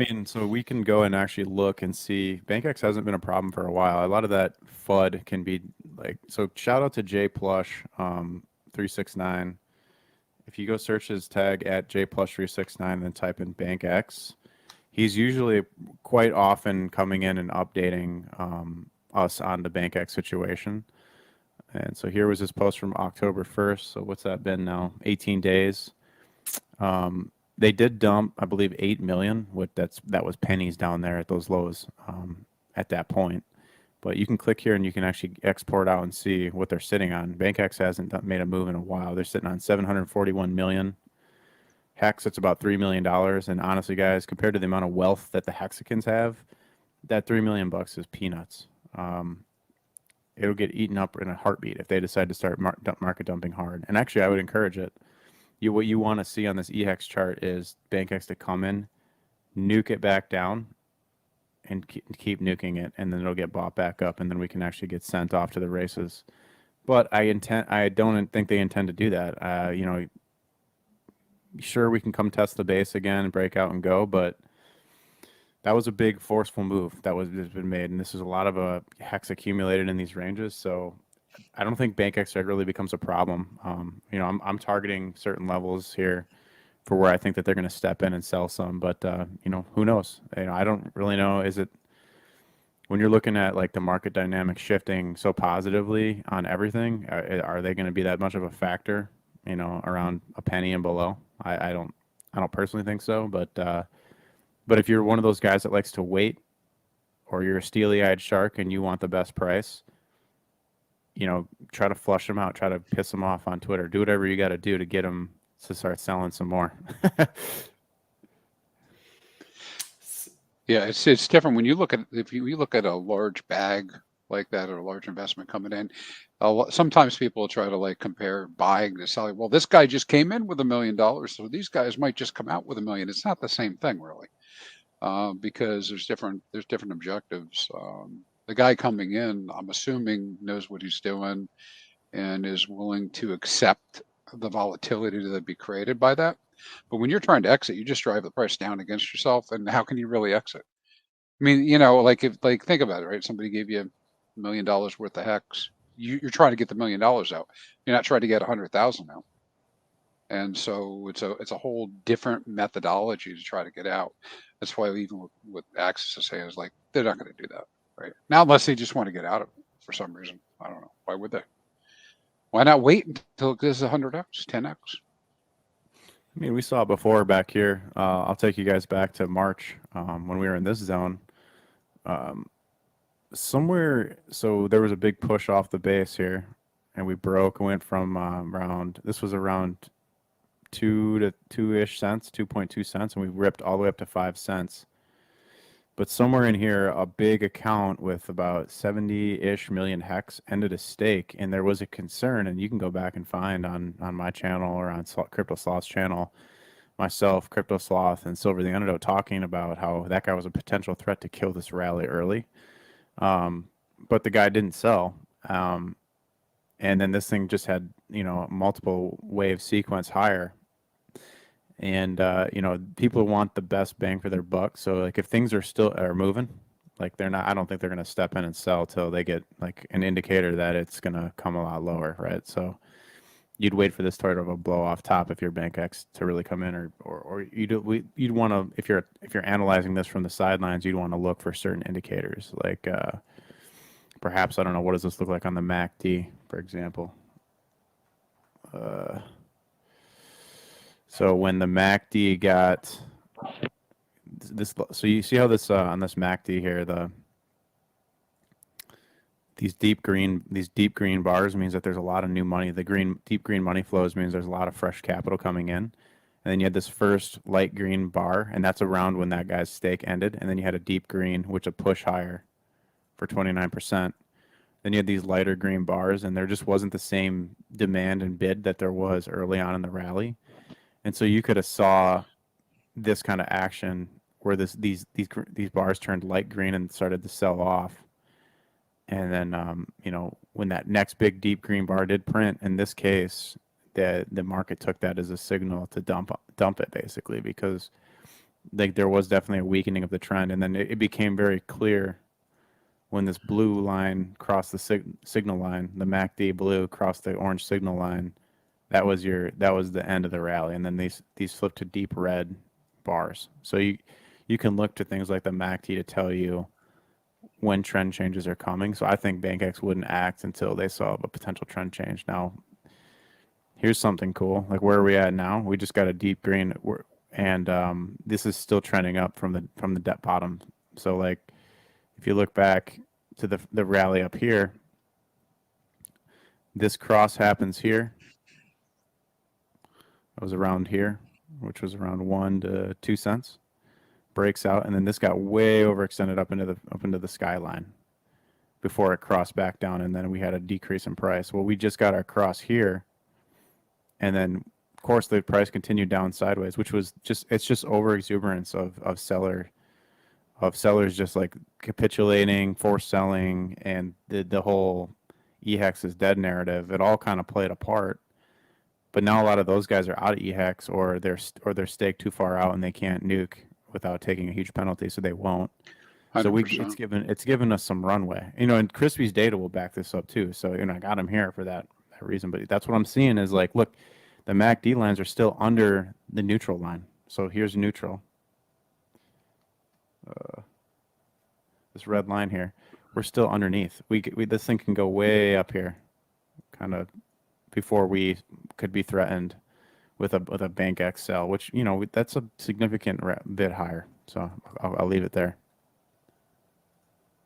I mean, so we can go and actually look and see. BankX hasn't been a problem for a while. A lot of that FUD can be like, so shout out to J Plush 369. If you go search his tag at J Plush 369 and then type in BankX, he's usually quite often coming in and updating us on the BankX situation. And so here was his post from October 1st. So what's that been now? 18 days. They did dump, I believe, 8 million. That was pennies down there at those lows at that point. But you can click here and you can actually export out and see what they're sitting on. BankX hasn't made a move in a while. They're sitting on 741 million. Hex, it's about $3 million. And honestly, guys, compared to the amount of wealth that the Hexicans have, that 3 million bucks is peanuts. It'll get eaten up in a heartbeat if they decide to start market dumping hard. And actually, I would encourage it. What you want to see on this EHEX chart is BankX to come in, nuke it back down, and keep nuking it, and then it'll get bought back up, and then we can actually get sent off to the races. But I don't think they intend to do that. Sure, we can come test the base again and break out and go, but that was a big forceful move has been made, and this is a lot of hex accumulated in these ranges. So I don't think BankX really becomes a problem. I'm targeting certain levels here for where I think that they're going to step in and sell some, but who knows? I don't really know. Is it when you're looking at like the market dynamics shifting so positively on everything? Are they going to be that much of a factor? Around a penny and below? I don't personally think so, but if you're one of those guys that likes to wait, or you're a steely-eyed shark and you want the best price, try to flush them out, try to piss them off on Twitter. Do whatever you got to do to get them to start selling some more. Yeah, it's different when you look at if you look at a large bag like that or a large investment coming in. Sometimes people try to like compare buying to selling. Well, this guy just came in with $1 million, so these guys might just come out with $1 million. It's not the same thing really, because there's different objectives. The guy coming in, I'm assuming, knows what he's doing and is willing to accept the volatility that be created by that. But when you're trying to exit, you just drive the price down against yourself, and how can you really exit? I mean, like think about it, right? Somebody gave you $1 million worth of hex. You're trying to get the $1 million out. You're not trying to get 100,000 out. And so it's a whole different methodology to try to get out. That's why even with Axis is saying is like they're not going to do that, right? Now unless they just want to get out of it for some reason. I don't know. Why would they? Why not wait until it goes 100x, 10x? I mean, we saw it before back here. I'll take you guys back to March when we were in this zone. Somewhere, so there was a big push off the base here, and we broke and went from this was around 2 to 2-ish cents, 2.2 cents, and we ripped all the way up to 5 cents. But somewhere in here, a big account with about 70-ish million hex ended a stake, and there was a concern, and you can go back and find on my channel or on Crypto Sloth's channel, myself, Crypto Sloth, and Silver the Underdog talking about how that guy was a potential threat to kill this rally early. But the guy didn't sell. And then this thing just had, multiple wave sequence higher. And, people want the best bang for their buck. So like if things are moving, like I don't think they're going to step in and sell till they get like an indicator that it's going to come a lot lower. Right. So you'd wait for this sort of a blow off top if you're BankX to really come in, or you'd want to, if you're analyzing this from the sidelines, you'd want to look for certain indicators like, perhaps, I don't know, what does this look like on the MACD, for example? So when the MACD got this, so you see how this on this MACD here, these deep green bars means that there's a lot of new money. The deep green money flows means there's a lot of fresh capital coming in. And then you had this first light green bar, and that's around when that guy's stake ended. And then you had a deep green, which a push higher for 29%. Then you had these lighter green bars, and there just wasn't the same demand and bid that there was early on in the rally. And so you could have saw this kind of action where these bars turned light green and started to sell off. And then, when that next big deep green bar did print, in this case, the market took that as a signal to dump it basically, because like there was definitely a weakening of the trend, and then it became very clear when this blue line crossed the signal line, the MACD blue crossed the orange signal line. That was the end of the rally, and then these flipped to deep red bars. So you can look to things like the MACD to tell you when trend changes are coming. So I think BankX wouldn't act until they saw a potential trend change. Now, here's something cool. Like, where are we at now? We just got a deep green, and this is still trending up from the debt bottom. So like, if you look back to the rally up here, this cross happens here. It was around here, which was around 1 to 2 cents. Breaks out, and then this got way overextended up into the skyline before it crossed back down, and then we had a decrease in price. Well, we just got our cross here, and then of course the price continued down sideways, which was just over exuberance of sellers just like capitulating, forced selling, and the whole HEX is dead narrative. It all kind of played a part. But now a lot of those guys are out of HEX, or they're staked too far out and they can't nuke without taking a huge penalty, so they won't. So 100%. it's given us some runway, and Crispy's data will back this up too. So I got him here for that reason. But that's what I'm seeing is like, look, the MACD lines are still under the neutral line. So here's neutral. This red line here, we're still underneath. We this thing can go way up here, kind of before we could be threatened with a BankX sell, which that's a significant bit higher. So I'll leave it there.